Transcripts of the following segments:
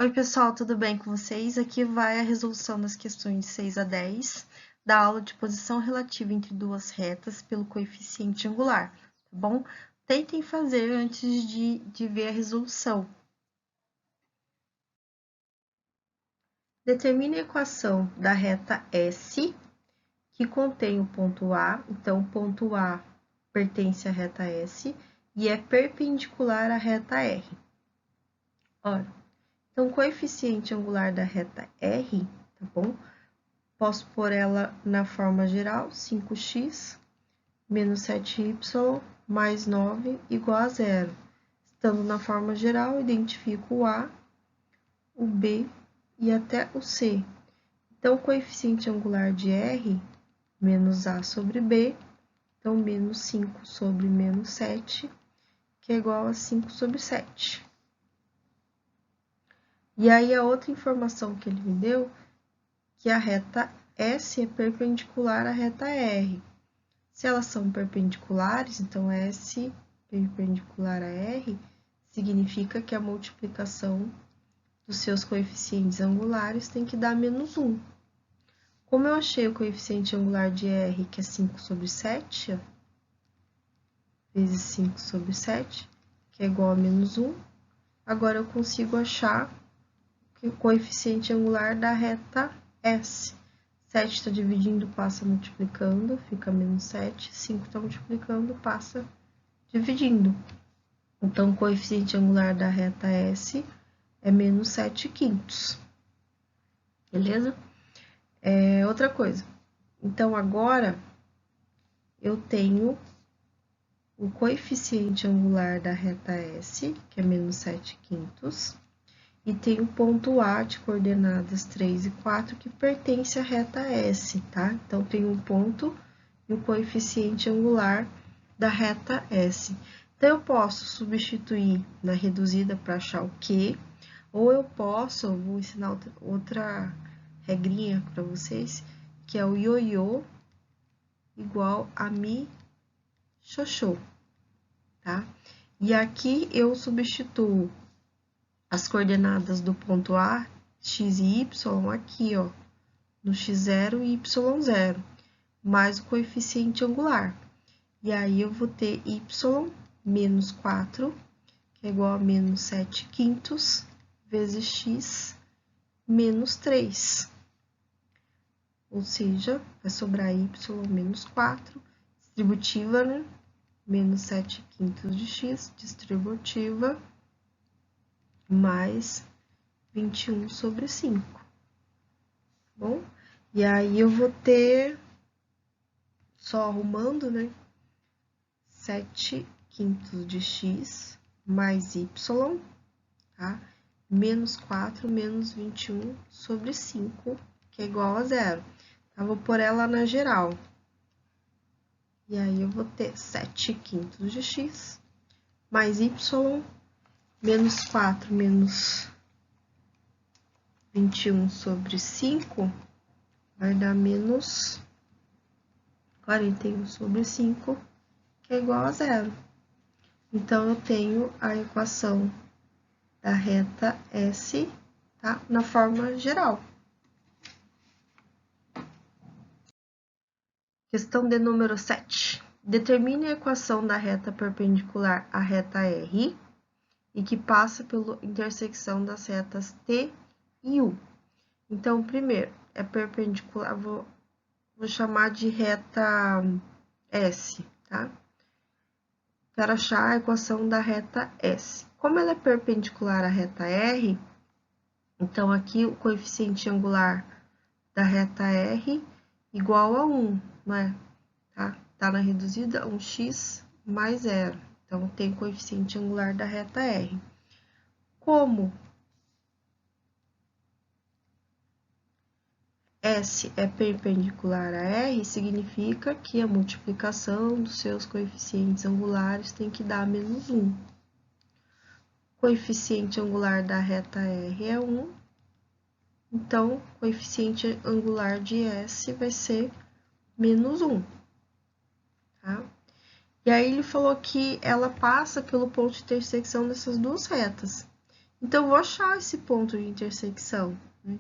Oi, pessoal, tudo bem com vocês? Aqui vai a resolução das questões 6 a 10 da aula de posição relativa entre duas retas pelo coeficiente angular, tá bom? Tentem fazer antes de ver a resolução. Determine a equação da reta S, que contém o ponto A. Então, o ponto A pertence à reta S e é perpendicular à reta R. Ora, então, o coeficiente angular da reta R, tá bom? Posso pôr ela na forma geral, 5x menos 7y mais 9 igual a zero. Estando na forma geral, identifico o A, o B e até o C. Então, o coeficiente angular de R, menos A sobre B, então, menos 5 sobre menos 7, que é igual a 5 sobre 7. E aí, a outra informação que ele me deu, que a reta S é perpendicular à reta R. Se elas são perpendiculares, então S perpendicular a R significa que a multiplicação dos seus coeficientes angulares tem que dar menos 1. Como eu achei o coeficiente angular de R, que é 5 sobre 7, vezes 5 sobre 7, que é igual a menos 1, agora eu consigo achar o coeficiente angular da reta S. 7 está dividindo, passa multiplicando, fica menos 7. 5 está multiplicando, passa dividindo. Então, o coeficiente angular da reta S é menos 7/5. Beleza? Outra coisa. Então, agora, eu tenho o coeficiente angular da reta S, que é menos 7/5, e tem o ponto A de coordenadas 3 e 4, que pertence à reta S, tá? Então, tem um ponto e o coeficiente angular da reta S. Então, eu posso substituir na reduzida para achar o Q, ou eu posso, vou ensinar outra regrinha para vocês, que é o ioiô igual a mi xoxô, tá? E aqui eu substituo as coordenadas do ponto A, x e y, aqui, ó, no x0 e y0, mais o coeficiente angular. E aí, eu vou ter y menos 4, que é igual a menos 7/5, vezes x menos 3. Ou seja, vai sobrar y menos 4, distributiva, né? Menos 7/5 de x, distributiva, mais 21 sobre 5. Bom? E aí, eu vou ter, só arrumando, né? 7/5 de x mais y, tá? Menos 4 menos 21 sobre 5, que é igual a zero. Então, vou pôr ela na geral. E aí, eu vou ter 7/5 de x mais y, menos 4 menos 21 sobre 5, vai dar menos 41 sobre 5, que é igual a zero. Então, eu tenho a equação da reta S, tá? Na forma geral. Questão de número 7. Determine a equação da reta perpendicular à reta R e que passa pela intersecção das retas T e U. Então, primeiro, é perpendicular, vou chamar de reta S, tá? Quero achar a equação da reta S. Como ela é perpendicular à reta R, então aqui o coeficiente angular da reta R igual a 1, não é? Tá na reduzida 1x mais 0. Então, tem coeficiente angular da reta R. Como S é perpendicular a R, significa que a multiplicação dos seus coeficientes angulares tem que dar menos 1. O coeficiente angular da reta R é 1, então, o coeficiente angular de S vai ser menos 1. Tá? E aí, ele falou que ela passa pelo ponto de intersecção dessas duas retas. Então, eu vou achar esse ponto de intersecção, né?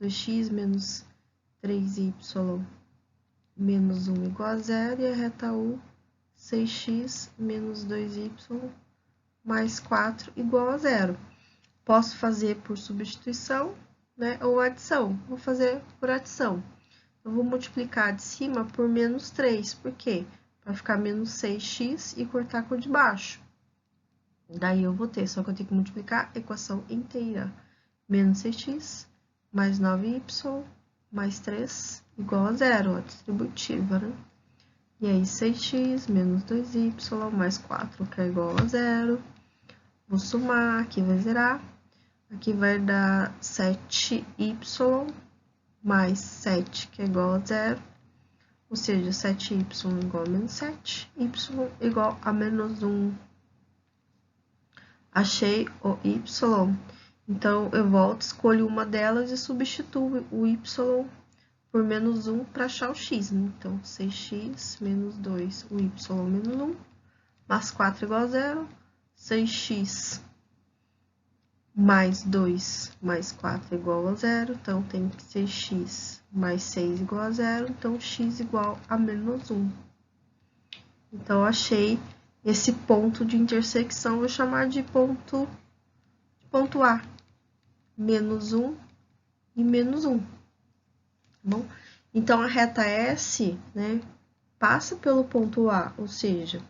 2x menos 3y menos 1 igual a 0, e a reta U, 6x menos 2y mais 4 igual a 0. Posso fazer por substituição, né, ou adição. Vou fazer por adição. Eu vou multiplicar de cima por menos 3. Por quê? Para ficar menos 6x e cortar com o de baixo. Daí eu vou ter, só que eu tenho que multiplicar a equação inteira. Menos 6x mais 9y mais 3 igual a 0, a distributiva, né? E aí, 6x menos 2y mais 4, que é igual a 0. Vou somar, aqui vai zerar. Aqui vai dar 7y mais 7, que é igual a 0. Ou seja, 7y igual a menos 7, y igual a menos 1. Achei o y. Então, eu volto, escolho uma delas e substituo o y por menos 1 para achar o x. Né? Então, 6x menos 2, o y menos 1, mais 4 igual a 0. 6x mais 2 mais 4 igual a 0. Então, tem que ser x mais 6 igual a 0. Então, x igual a menos 1. Então, eu achei esse ponto de intersecção, vou chamar de ponto A. Menos 1 e menos 1. Tá bom? Então, a reta S, né, passa pelo ponto A, ou seja,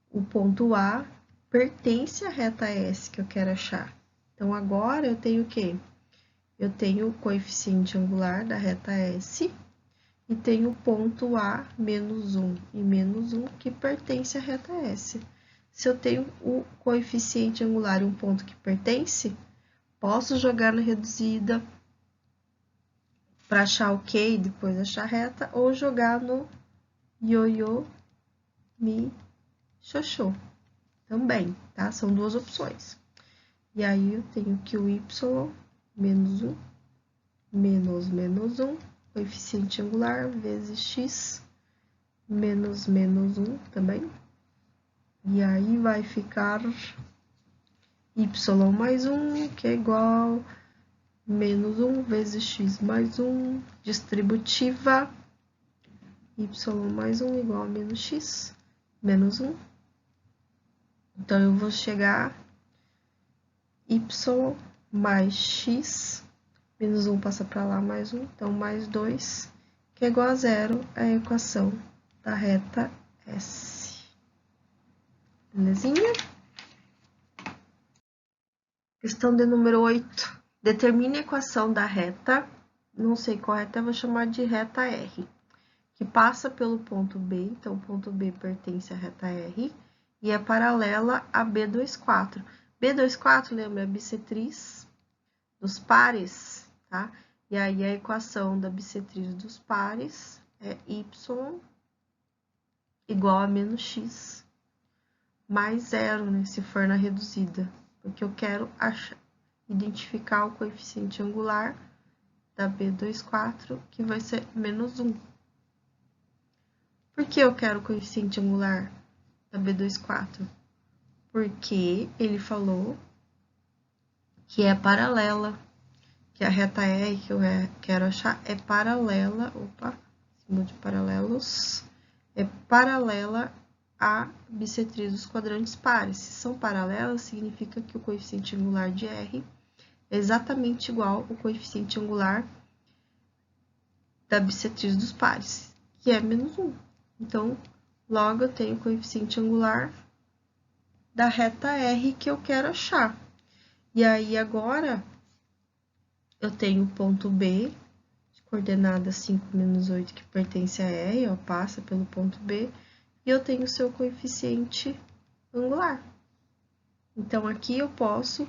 o ponto A pertence à reta S que eu quero achar. Então, agora eu tenho o quê? Eu tenho o coeficiente angular da reta S e tenho o ponto A, menos 1 e menos 1, que pertence à reta S. Se eu tenho o coeficiente angular e um ponto que pertence, posso jogar na reduzida para achar o Q e depois achar a reta, ou jogar no ioiô, mi, xoxô. Também, tá? São duas opções. E aí, eu tenho que o y, menos 1, menos 1, coeficiente angular, vezes x, menos 1 também. E aí, vai ficar y mais 1, que é igual menos 1 vezes x mais 1, distributiva, y mais 1 igual a menos x, menos 1. Então, eu vou chegar y mais x, menos 1 passa para lá, mais 1, então mais 2, que é igual a 0, é a equação da reta S. Belezinha? Questão de número 8. Determine a equação da reta, não sei qual reta, eu vou chamar de reta R, que passa pelo ponto B, então o ponto B pertence à reta R, e é paralela a B24. B24, lembra, é a bissetriz dos pares, tá? E aí, a equação da bissetriz dos pares é y igual a menos x mais 0, né, se for na reduzida, porque eu quero identificar o coeficiente angular da B24, que vai ser menos 1. Por que eu quero o coeficiente angular da B24? Porque ele falou que é paralela, que a reta R que eu quero achar é paralela, símbolo de paralelos, é paralela à bissetriz dos quadrantes pares. Se são paralelas, significa que o coeficiente angular de R é exatamente igual ao coeficiente angular da bissetriz dos pares, que é menos 1. Então, logo eu tenho o coeficiente angular da reta R que eu quero achar. E aí, agora, eu tenho o ponto B, de coordenada 5, menos 8, que pertence a R, ó, passa pelo ponto B, e eu tenho o seu coeficiente angular. Então, aqui eu posso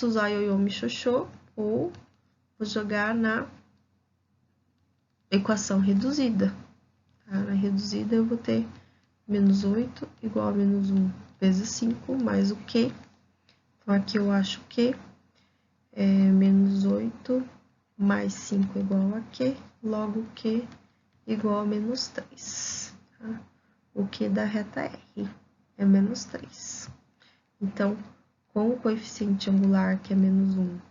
usar ioiô, mi, xoxô, ou vou jogar na equação reduzida. Tá? Na reduzida, eu vou ter menos 8 igual a menos 1 vezes 5, mais o Q. Então, aqui eu acho que é menos 8 mais 5 igual a Q, logo Q igual a menos 3. Tá? O Q da reta R é menos 3. Então, com o coeficiente angular, que é menos 1,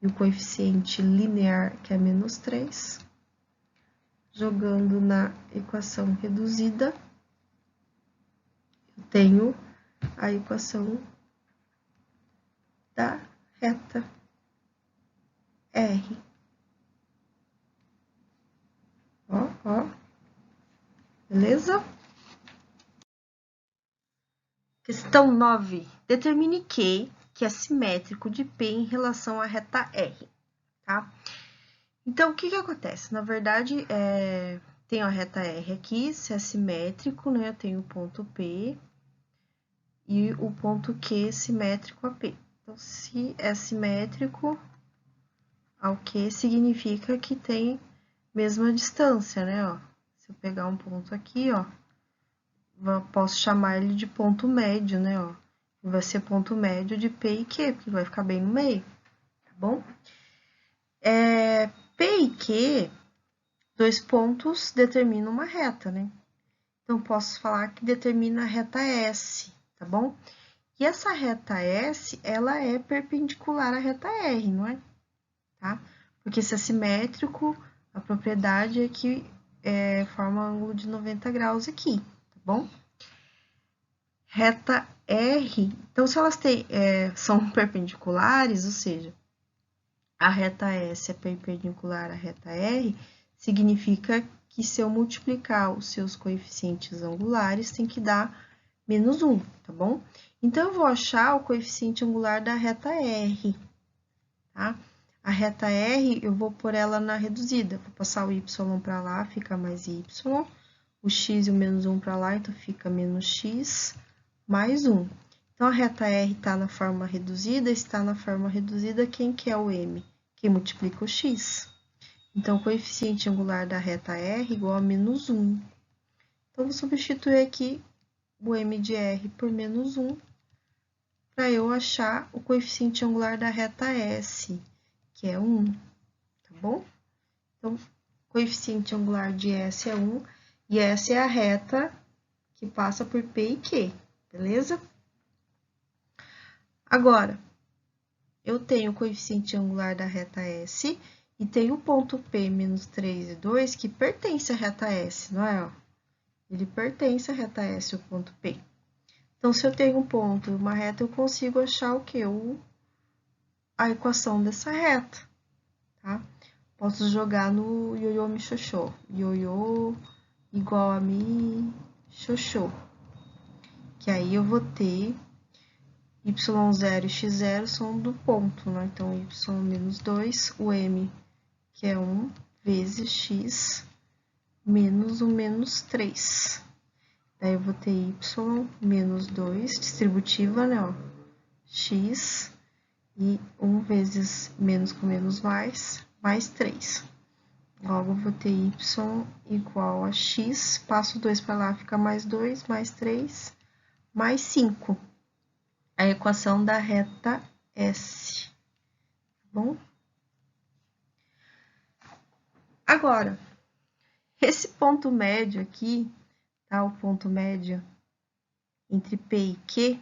e o coeficiente linear, que é menos 3, jogando na equação reduzida, eu tenho a equação da reta R. Ó, beleza? Questão 9. Determine Q, que é simétrico de P em relação à reta R, tá? Então, o que acontece? Na verdade, tenho a reta R aqui, se é simétrico, né? Eu tenho o ponto P e o ponto Q simétrico a P. Então, se é simétrico ao Q, significa que tem mesma distância, né? Ó, se eu pegar um ponto aqui, ó, posso chamar ele de ponto médio, né? Ó, vai ser ponto médio de P e Q, porque vai ficar bem no meio, tá bom? P e Q, dois pontos determinam uma reta, né? Então, posso falar que determina a reta S, tá bom? E essa reta S, ela é perpendicular à reta R, não é? Tá? Porque se é simétrico, a propriedade é que forma um ângulo de 90 graus aqui, tá bom? Reta R, então se elas são perpendiculares, ou seja, a reta S é perpendicular à reta R, significa que se eu multiplicar os seus coeficientes angulares, tem que dar menos 1, tá bom? Então, eu vou achar o coeficiente angular da reta R, tá? A reta R, eu vou pôr ela na reduzida. Vou passar o y para lá, fica mais y. O x e o menos 1 para lá, então fica menos x mais 1. Então, a reta R está na forma reduzida, quem que é o m? Quem multiplica o x. Então, o coeficiente angular da reta R igual a menos 1. Então, vou substituir aqui o m de R por menos 1, para eu achar o coeficiente angular da reta S, que é 1, tá bom? Então, o coeficiente angular de S é 1, e essa é a reta que passa por P e Q, beleza? Agora, eu tenho o coeficiente angular da reta S e tenho o ponto P menos 3 e 2 que pertence à reta S, não é? Ele pertence à reta S, o ponto P. Então, se eu tenho um ponto e uma reta, eu consigo achar o quê? A equação dessa reta, tá? Posso jogar no ioiô mi xoxô. Ioiô igual a mi xoxô. Que aí eu vou ter y0 e x0 são do ponto, né? Então, y menos 2, o m, que é 1, vezes x, menos o menos 3. Daí, eu vou ter y menos 2, distributiva, né? Ó, x, e 1 vezes menos com menos mais 3. Logo, eu vou ter y igual a x, passo 2 para lá, fica mais 2, mais 3, mais 5. A equação da reta S, tá bom? Agora, esse ponto médio aqui, tá? O ponto médio entre P e Q,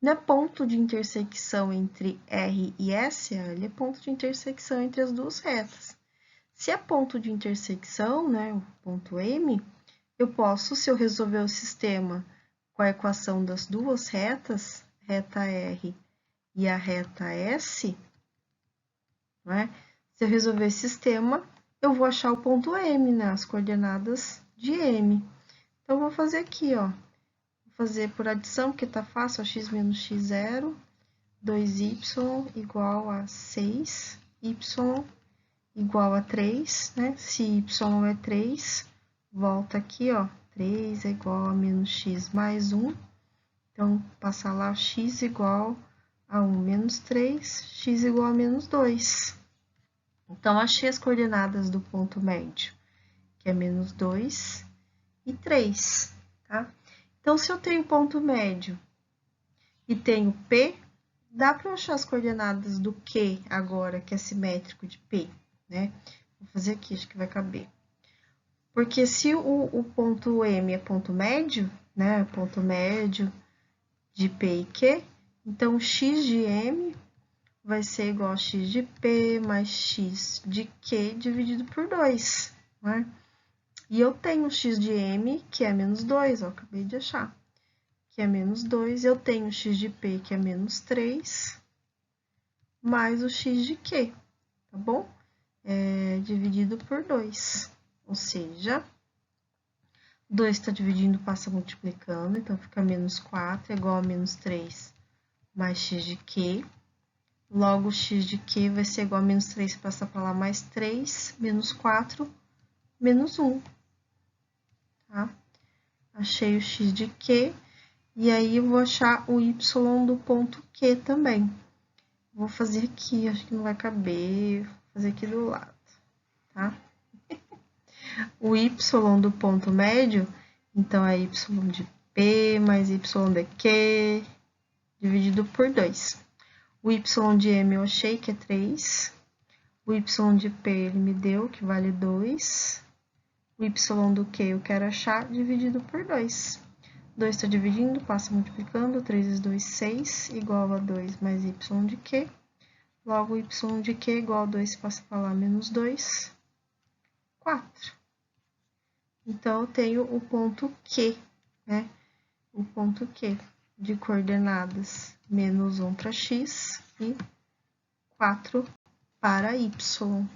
não é ponto de intersecção entre R e S, ele é ponto de intersecção entre as duas retas. Se é ponto de intersecção, né, o ponto M, eu posso, se eu resolver o sistema com a equação das duas retas, reta R e a reta S, né, se eu resolver esse sistema, eu vou achar o ponto M, né, as coordenadas de M. Então, eu vou fazer aqui, ó, vou fazer por adição, porque tá fácil, ó, x menos x0, 2y igual a 6, y igual a 3, né? Se y é 3, volta aqui, ó, 3 é igual a menos x mais 1. Então, passar lá x igual a 1 menos 3, x igual a menos 2. Então, achei as coordenadas do ponto médio, que é menos 2 e 3, tá? Então, se eu tenho ponto médio e tenho P, dá para eu achar as coordenadas do Q agora, que é simétrico de P, né? Vou fazer aqui, acho que vai caber. Porque se o ponto M é ponto médio, né? Ponto médio de P e Q, Então, x de m vai ser igual a x de p mais x de q dividido por 2, né? E eu tenho x de m, que é menos 2, ó, acabei de achar, que é menos 2. Eu tenho x de p, que é menos 3, mais o x de q, tá bom? Dividido por 2, ou seja, 2 está dividindo, passa multiplicando, então fica menos 4 igual a menos 3 mais x de q. Logo, x de q vai ser igual a menos 3, passa para lá mais 3, menos 4, menos 1. Tá? Achei o x de q, e aí eu vou achar o y do ponto q também. Vou fazer aqui, acho que não vai caber, vou fazer aqui do lado, tá? O y do ponto médio, então é y de p mais y de q, dividido por 2. O y de m eu achei que é 3. O y de p ele me deu, que vale 2. O y do q eu quero achar, dividido por 2. 2 está dividindo, passa multiplicando. 3 vezes 2, 6, igual a 2 mais y de q. Logo, y de q igual a 2, passa para lá, menos 2, 4. Então, eu tenho o ponto Q, né? O ponto Q de coordenadas menos 1 para x e 4 para y.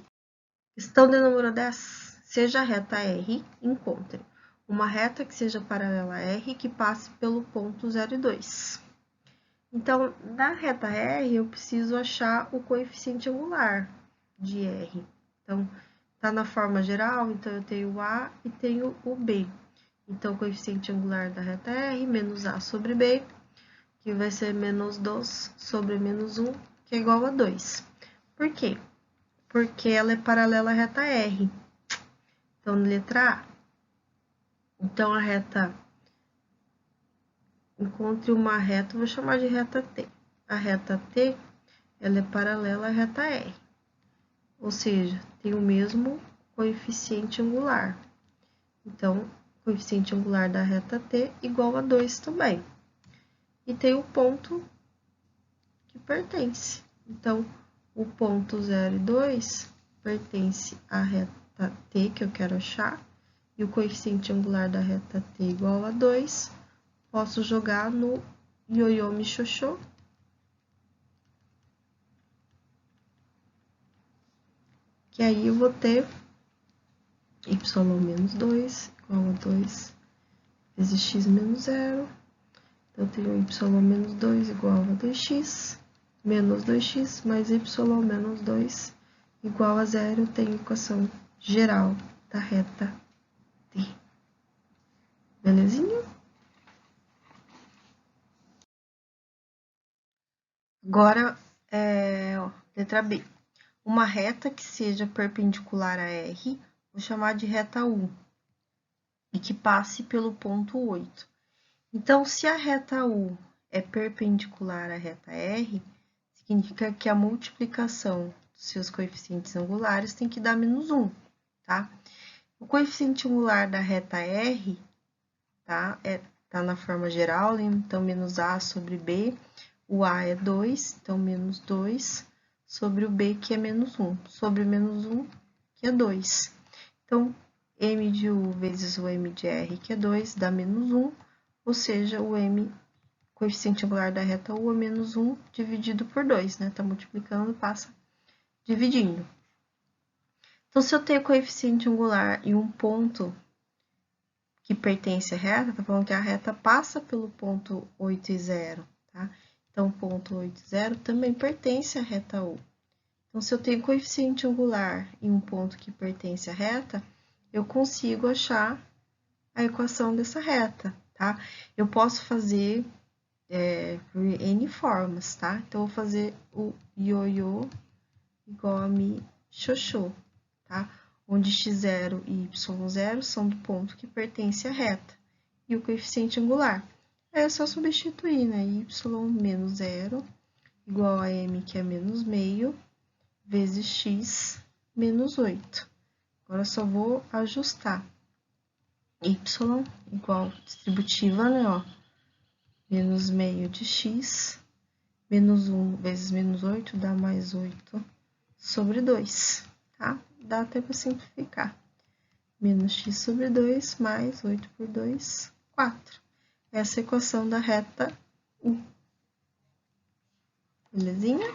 Questão de número 10. Seja a reta R, encontre uma reta que seja paralela a R que passe pelo ponto 0 e 2. Então, na reta R, eu preciso achar o coeficiente angular de R. Então, tá na forma geral, então eu tenho o A e tenho o B. Então, o coeficiente angular da reta R, menos A sobre B, que vai ser menos 2 sobre menos 1, que é igual a 2. Por quê? Porque ela é paralela à reta R. Então, letra A. Então, a reta... Encontre uma reta, vou chamar de reta T. A reta T, ela é paralela à reta R. Ou seja, tem o mesmo coeficiente angular. Então, o coeficiente angular da reta T igual a 2 também. E tem o ponto que pertence. Então, o ponto 0 e 2 pertence à reta T, que eu quero achar, e o coeficiente angular da reta T igual a 2, posso jogar no ioiô me xoxô. Que aí eu vou ter y menos 2 igual a 2 vezes x menos 0. Então, eu tenho y menos 2 igual a 2x, menos 2x mais y menos 2 igual a 0. Eu tenho a equação geral da reta T. Belezinha? Agora, letra B. Uma reta que seja perpendicular a R, vou chamar de reta U, e que passe pelo ponto 8. Então, se a reta U é perpendicular à reta R, significa que a multiplicação dos seus coeficientes angulares tem que dar menos 1, tá? O coeficiente angular da reta R, tá? Tá na forma geral, então menos A sobre B. O A é 2, então menos 2 sobre o B, que é menos 1, sobre menos 1, que é 2. Então, M de U vezes o M de R, que é 2, dá menos 1, ou seja, o M, coeficiente angular da reta U é menos 1 dividido por 2, né? Tá multiplicando, passa dividindo. Então, se eu tenho coeficiente angular e um ponto que pertence à reta, tá falando que a reta passa pelo ponto 8 e 0, tá? Então, o ponto 8 e 0 também pertence à reta U. Então, se eu tenho coeficiente angular e um ponto que pertence à reta, eu consigo achar a equação dessa reta, tá? Eu posso fazer por N formas, tá? Então, eu vou fazer o ioiô igual a mi xoxô, tá? Onde x0 e y0 são do ponto que pertence à reta, e o coeficiente angular. Aí é só substituir, né? Y menos 0 igual a m, que é menos meio, vezes x menos 8. Agora, só vou ajustar. Y igual distributiva, né? Ó, menos meio de x Menos 1 vezes menos 8 dá mais 8 sobre 2, tá? Dá até para simplificar. Menos x sobre 2 mais 8 por 2, 4. Essa é a equação da reta 1. Belezinha?